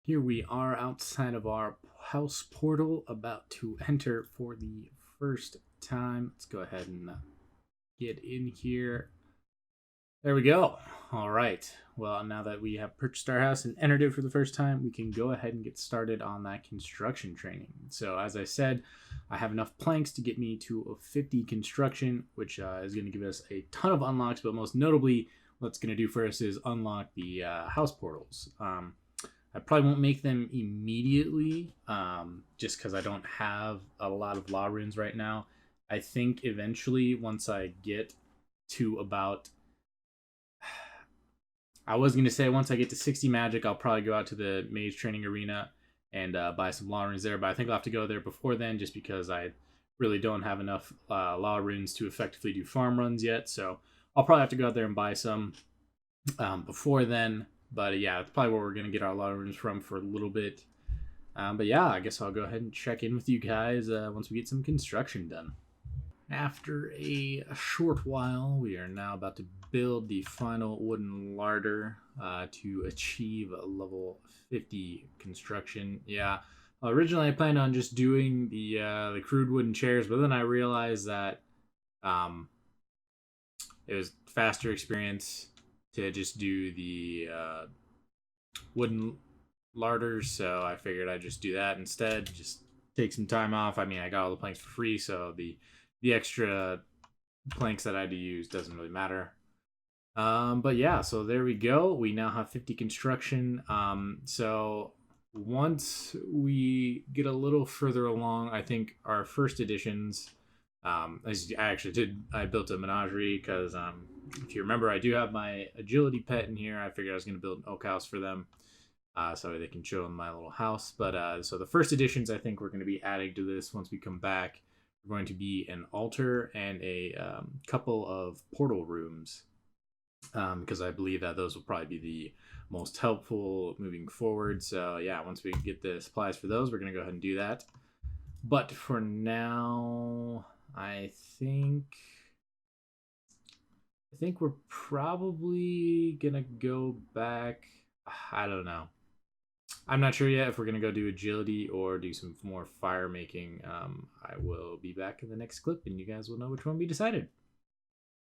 Here we are outside of our house portal, about to enter for the first time. Let's go ahead and get in here. There we go. All right. Well, now that we have purchased our house and entered it for the first time, we can go ahead and get started on that construction training. So, as I said, I have enough planks to get me to a 50 construction, which is going to give us a ton of unlocks. But most notably, what's going to do for us is unlock the house portals. I probably won't make them immediately, just because I don't have a lot of law runes right now. I think eventually, once I get to about, I was going to say once I get to 60 magic, I'll probably go out to the mage training arena and buy some law runes there. But I think I'll have to go there before then, just because I really don't have enough law runes to effectively do farm runs yet. So I'll probably have to go out there and buy some before then. But yeah, that's probably where we're going to get our law runes from for a little bit. But yeah, I guess I'll go ahead and check in with you guys once we get some construction done. After a short while, we are now about to build the final wooden larder to achieve a level 50 construction. Yeah, originally I planned on just doing the crude wooden chairs, but then I realized that it was faster experience to just do the wooden larders, so I figured I'd just do that instead. Just take some time off. I mean, I got all the planks for free, so the extra planks that I had to use doesn't really matter. But yeah, so there we go. We now have 50 construction. So once we get a little further along, I think our first editions, I built a menagerie because if you remember, I do have my agility pet in here. I figured I was going to build an oak house for them, so they can chill in my little house. But so the first editions, I think we're going to be adding to this once we come back. We're going to be an altar and a couple of portal rooms, because I believe that those will probably be the most helpful moving forward. So yeah, once we get the supplies for those, we're going to go ahead and do that. But for now, I think we're probably gonna go back. I don't know. I'm not sure yet if we're gonna go do agility or do some more fire making. I will be back in the next clip, and you guys will know which one we decided.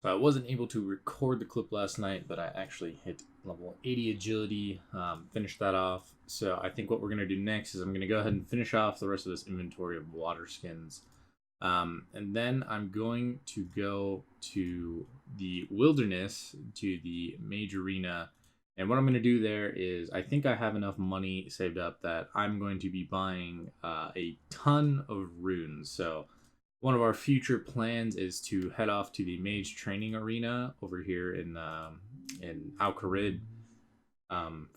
So I wasn't able to record the clip last night, but I actually hit level 80 agility, finished that off. So I think what we're gonna do next is I'm gonna go ahead and finish off the rest of this inventory of water skins. And then I'm going to go to the wilderness, to the mage arena. And what I'm going to do there is, I think I have enough money saved up that I'm going to be buying a ton of runes. So one of our future plans is to head off to the mage training arena over here in Al-Kharid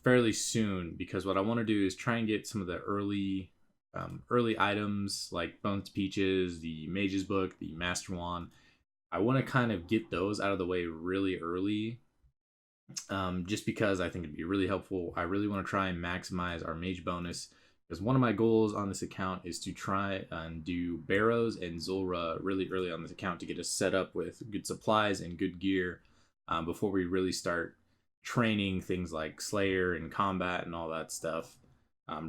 fairly soon, because what I want to do is try and get some of the early items like Bones Peaches, the Mage's Book, the Master Wand. I want to kind of get those out of the way really early, just because I think it'd be really helpful. I really want to try and maximize our Mage bonus, because one of my goals on this account is to try and do Barrows and Zulrah really early on this account to get us set up with good supplies and good gear before we really start training things like Slayer and Combat and all that stuff.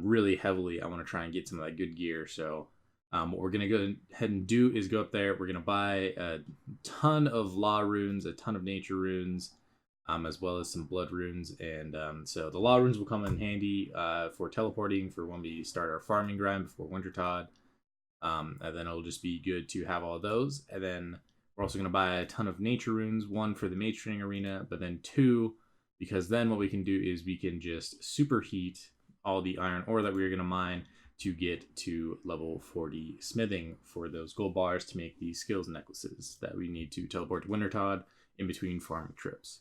Really heavily. I want to try and get some of that good gear. So what we're going to go ahead and do is go up there. We're going to buy a ton of law runes, a ton of nature runes, as well as some blood runes. And so the law runes will come in handy for teleporting for when we start our farming grind before Wintertodt. And then it'll just be good to have all those. And then we're also going to buy a ton of nature runes, one for the mage training arena, but then two, because then what we can do is we can just superheat all the iron ore that we are going to mine to get to level 40 smithing for those gold bars to make the skills necklaces that we need to teleport to Wintertodt in between farming trips.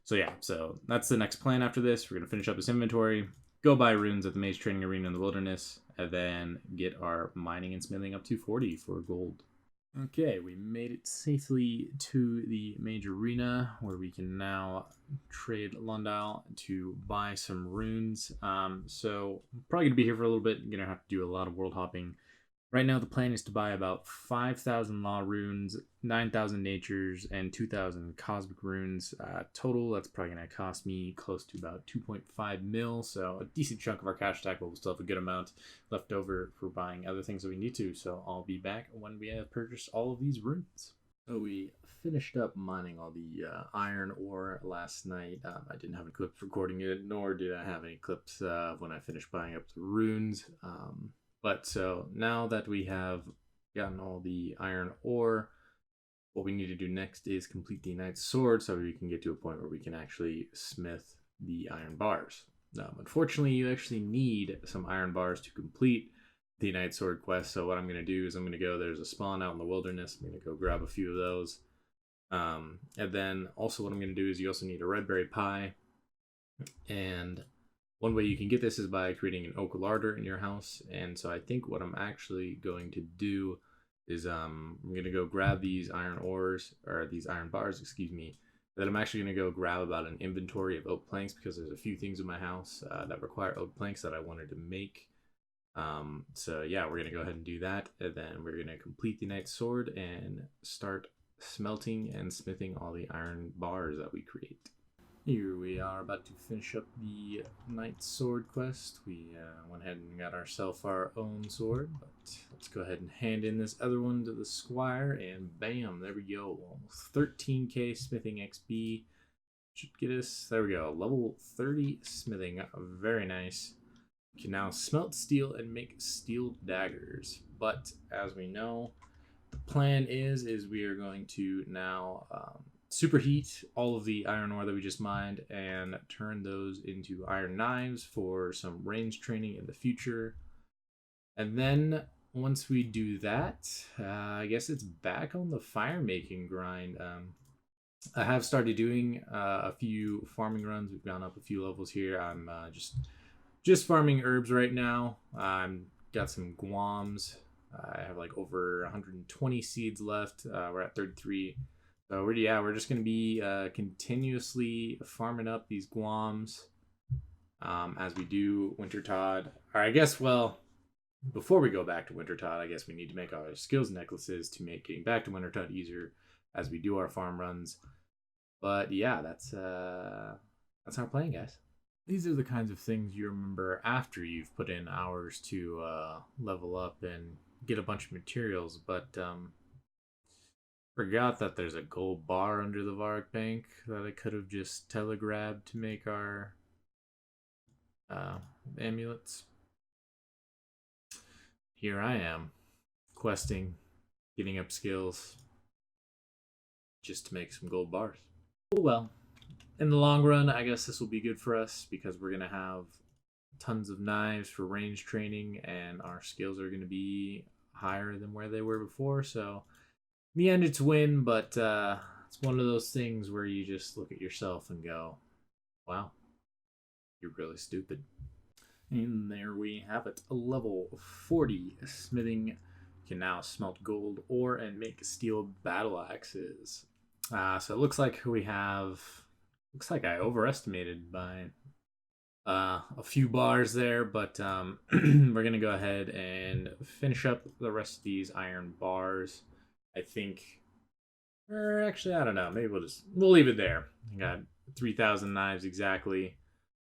So yeah, so that's the next plan after this. We're going to finish up this inventory, go buy runes at the mage training arena in the wilderness, and then get our mining and smithing up to 40 for gold. Okay, we made it safely to the mage arena, where we can now trade Lundau to buy some runes. So I'm probably going to be here for a little bit. I'm going to have to do a lot of world hopping Right now, the plan is to buy about 5,000 law runes, 9,000 natures, and 2,000 cosmic runes. Total, that's probably going to cost me close to about 2.5 mil, so a decent chunk of our cash stack, but we'll still have a good amount left over for buying other things that we need to. So I'll be back when we have purchased all of these runes. So we finished up mining all the iron ore last night. I didn't have any clips recording it, nor did I have any clips when I finished buying up the runes. But so now that we have gotten all the iron ore, what we need to do next is complete the knight's sword so we can get to a point where we can actually smith the iron bars. Unfortunately, you actually need some iron bars to complete the knight's sword quest. So what I'm going to do is I'm going to go, there's a spawn out in the wilderness. I'm going to go grab a few of those. And then also what I'm going to do is you also need a red berry pie. And one way you can get this is by creating an oak larder in your house. And so I think what I'm actually going to do is I'm going to go grab these iron ores, or these iron bars, excuse me. Then I'm actually going to go grab about an inventory of oak planks because there's a few things in my house that require oak planks that I wanted to make. So yeah, we're going to go ahead and do that. And then we're going to complete the knight's sword and start smelting and smithing all the iron bars that we create. Here we are about to finish up the knight's sword quest. We went ahead and got ourselves our own sword, but let's go ahead and hand in this other one to the squire, and bam, there we go. Almost 13k smithing XP. Should get us, there we go, level 30 smithing. Very nice. We can now smelt steel and make steel daggers, but as we know, the plan is we are going to now superheat all of the iron ore that we just mined and turn those into iron knives for some range training in the future. And then once we do that, I guess it's back on the fire making grind. I have started doing a few farming runs. We've gone up a few levels here. I'm just farming herbs right now. Got some guams. I have like over 120 seeds left. We're at 33. So we're just going to be continuously farming up these guams as we do Wintertodt. Or I guess, well, before we go back to Wintertodt, I guess we need to make our skills necklaces to make getting back to Wintertodt easier as we do our farm runs. But yeah, that's our plan, guys. These are the kinds of things you remember after you've put in hours to level up and get a bunch of materials, but forgot that there's a gold bar under the Varrock Bank that I could have just telegrabbed to make our amulets. Here I am, questing, getting up skills, just to make some gold bars. Oh well, in the long run, I guess this will be good for us because we're going to have tons of knives for range training and our skills are going to be higher than where they were before, so in the end, it's a win, but it's one of those things where you just look at yourself and go, wow, you're really stupid. And there we have it. A level 40 smithing. You can now smelt gold ore and make steel battle axes. So it looks like I overestimated by a few bars there, but we're going to go ahead and finish up the rest of these iron bars. I think, or actually, I don't know. Maybe we'll leave it there. I got 3,000 knives exactly.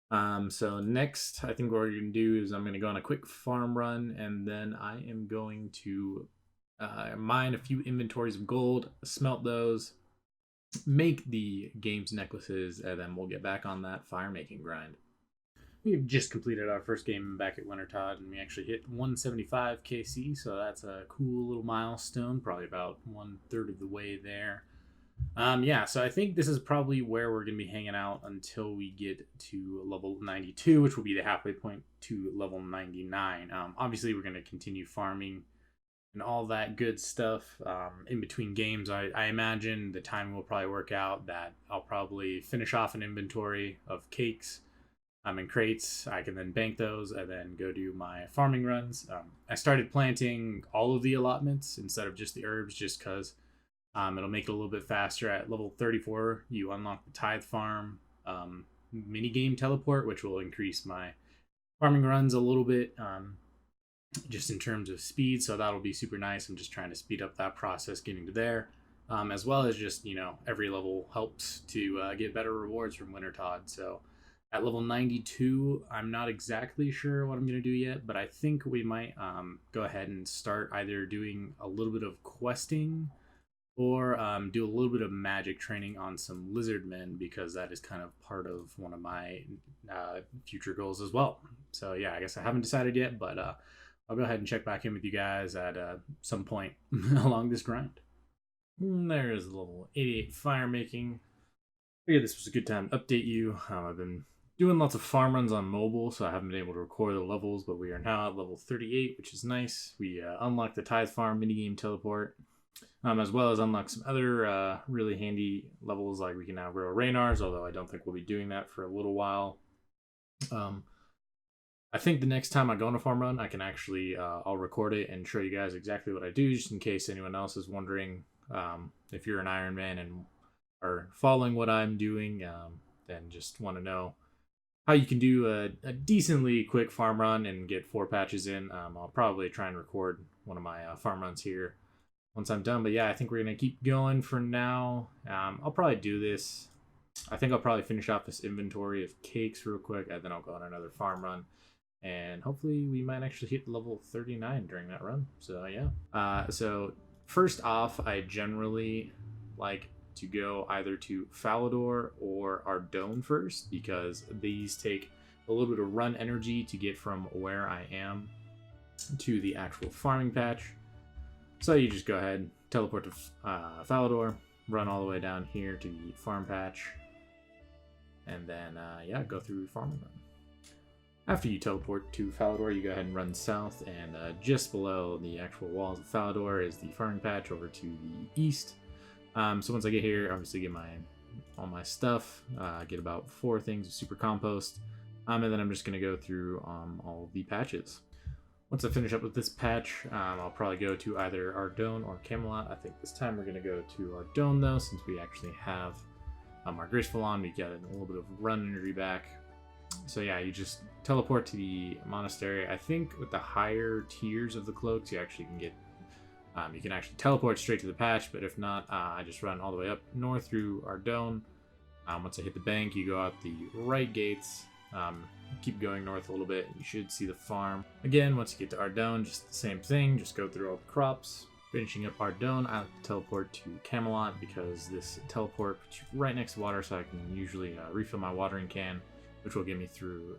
So next, I think what we're gonna do is I'm gonna go on a quick farm run, and then I am going to mine a few inventories of gold, smelt those, make the games necklaces, and then we'll get back on that fire making grind. We've just completed our first game back at Wintertodt, and we actually hit 175 KC, so that's a cool little milestone, probably about 1/3 of the way there. Yeah, so I think this is probably where we're going to be hanging out until we get to level 92, which will be the halfway point to level 99. Obviously, we're going to continue farming and all that good stuff in between games. I imagine the timing will probably work out that I'll probably finish off an inventory of cakes in crates. I can then bank those and then go do my farming runs. I started planting all of the allotments instead of just the herbs just because it'll make it a little bit faster. At level 34, you unlock the Tithe Farm mini game teleport, which will increase my farming runs a little bit. just in terms of speed. So that'll be super nice. I'm just trying to speed up that process getting to there. As well as just, every level helps to get better rewards from Wintertodt. So at level 92, I'm not exactly sure what I'm going to do yet, but I think we might go ahead and start either doing a little bit of questing or do a little bit of magic training on some lizard men, because that is kind of part of one of my future goals as well. So yeah, I guess I haven't decided yet, but I'll go ahead and check back in with you guys at some point along this grind. There's level 88 firemaking. Figured this was a good time to update you. I've been doing lots of farm runs on mobile, so I haven't been able to record the levels, but we are now at level 38, which is nice. We unlocked the Tithe Farm minigame teleport, as well as unlock some other really handy levels, like we can now grow Raynars, although I don't think we'll be doing that for a little while. I think the next time I go on a farm run, I can actually, I'll record it and show you guys exactly what I do, just in case anyone else is wondering. If you're an Ironman and are following what I'm doing, then just want to know how you can do a decently quick farm run and get 4 patches in. I'll probably try and record one of my farm runs here once I'm done. But yeah, I think we're going to keep going for now. I'll probably do this. I think I'll probably finish off this inventory of cakes real quick, and then I'll go on another farm run. And hopefully we might actually hit level 39 during that run. So yeah. So first off, I generally like to go either to Falador or Ardone first, because these take a little bit of run energy to get from where I am to the actual farming patch. So you just go ahead, teleport to Falador, run all the way down here to the farm patch, and then yeah, go through your farming run. After you teleport to Falador, you go ahead and run south, and just below the actual walls of Falador is the farming patch over to the east. So once I get here, obviously get all my stuff, get about 4 things of super compost, and then I'm just going to go through all the patches. Once I finish up with this patch, I'll probably go to either Ardone or Camelot. I think this time we're going to go to Ardone though, since we actually have our Graceful on. We get a little bit of run energy back. So yeah, you just teleport to the monastery. I think with the higher tiers of the cloaks, you actually can get, you can actually teleport straight to the patch, but if not, I just run all the way up north through Ardone. Once I hit the bank, you go out the right gates, keep going north a little bit, you should see the farm. Again, once you get to Ardone, just the same thing, just go through all the crops. Finishing up Ardone, I like to teleport to Camelot, because this teleport puts you right next to water, so I can usually refill my watering can, which will get me through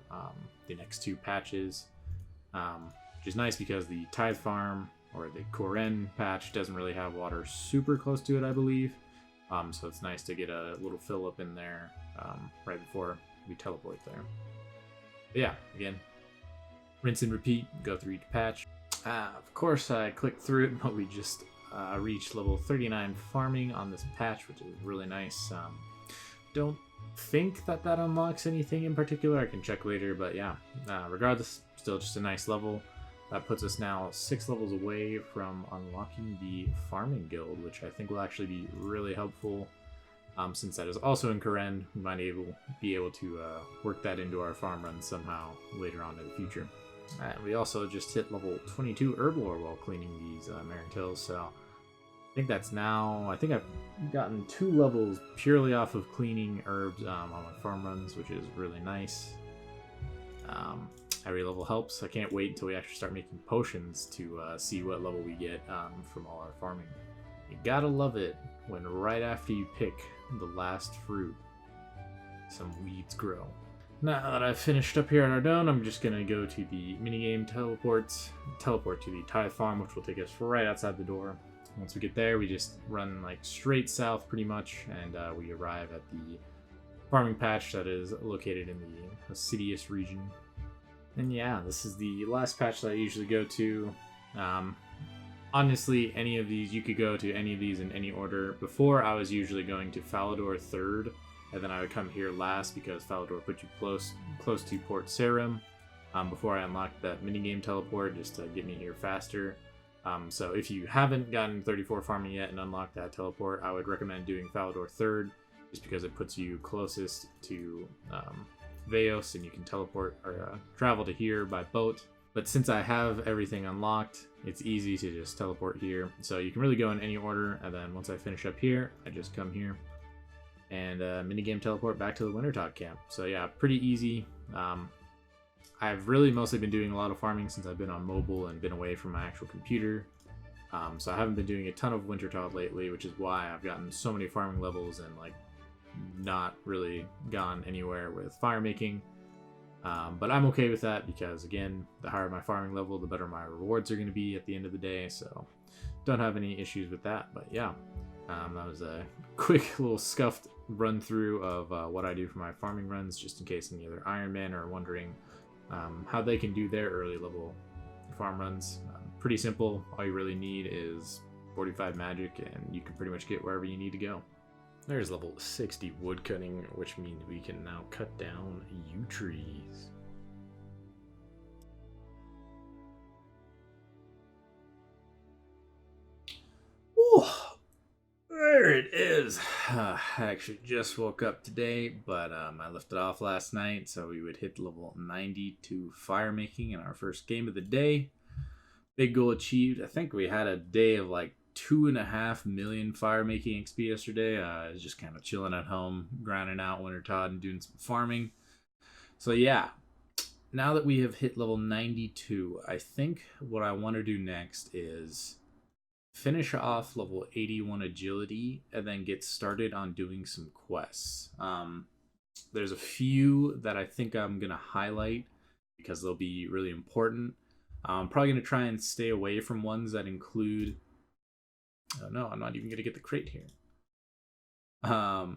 the next 2 patches, which is nice because the Tithe Farm or the Koren patch doesn't really have water super close to it, I believe. So it's nice to get a little fill up in there right before we teleport there. But yeah, again, rinse and repeat, go through each patch. Of course, I clicked through it, but we just reached level 39 farming on this patch, which is really nice. Don't think that unlocks anything in particular. I can check later, but yeah, regardless, still just a nice level. That puts us now 6 levels away from unlocking the farming guild, which I think will actually be really helpful. Since that is also in Koren, we might be able to work that into our farm run somehow later on in the future. We also just hit level 22 Herblore while cleaning these Marintils, so I think that's now, I think I've gotten 2 levels purely off of cleaning herbs on my farm runs, which is really nice. Every level helps. I can't wait until we actually start making potions to see what level we get from all our farming. You gotta love it when right after you pick the last fruit, some weeds grow. Now that I've finished up here at Ardone, I'm just gonna go to the minigame teleport to the Tithe Farm, which will take us right outside the door. Once we get there, we just run like straight south pretty much, and we arrive at the farming patch that is located in the Assidious region. And yeah, this is the last patch that I usually go to. Honestly, any of these, you could go to any of these in any order. Before, I was usually going to Falador 3rd, and then I would come here last because Falador put you close to Port Sarim before I unlocked that minigame teleport just to get me here faster. So if you haven't gotten 34 farming yet and unlocked that teleport, I would recommend doing Falador 3rd, just because it puts you closest to Veos, and you can teleport or travel to here by boat. But since I have everything unlocked, it's easy to just teleport here. So you can really go in any order, and then once I finish up here, I just come here and minigame teleport back to the Wintertodt camp. So yeah, pretty easy. I've really mostly been doing a lot of farming since I've been on mobile and been away from my actual computer. So I haven't been doing a ton of Wintertodt lately, which is why I've gotten so many farming levels and like not really gone anywhere with firemaking. But I'm okay with that because, again, the higher my farming level, the better my rewards are going to be at the end of the day. So don't have any issues with that. But yeah, that was a quick little scuffed run through of what I do for my farming runs, just in case any other Ironman are wondering how they can do their early level farm runs. Pretty simple. All you really need is 45 magic, and you can pretty much get wherever you need to go. There's level 60 woodcutting, which means we can now cut down yew trees. Ooh, there it is. I actually just woke up today, but I left it off last night, so we would hit level 92 firemaking in our first game of the day. Big goal achieved. I think we had a day of like 2.5 million firemaking XP yesterday. I was just kind of chilling at home, grinding out Wintertodt and doing some farming. So yeah, now that we have hit level 92, I think what I want to do next is finish off level 81 agility and then get started on doing some quests. There's a few that I think I'm going to highlight because they'll be really important. I'm probably going to try and stay away from ones that include... Oh no, I'm not even going to get the crate here. Wow,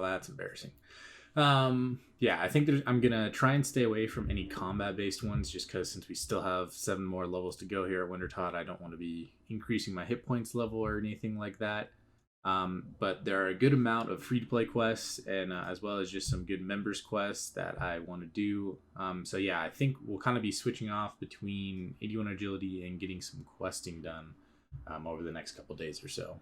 that's embarrassing. Yeah, I think I'm going to try and stay away from any combat-based ones just because since we still have 7 more levels to go here at Wintertodt, I don't want to be increasing my hit points level or anything like that. But there are a good amount of free-to-play quests and as well as just some good members quests that I want to do. So yeah, I think we'll kind of be switching off between 81 agility and getting some questing done over the next couple days or so.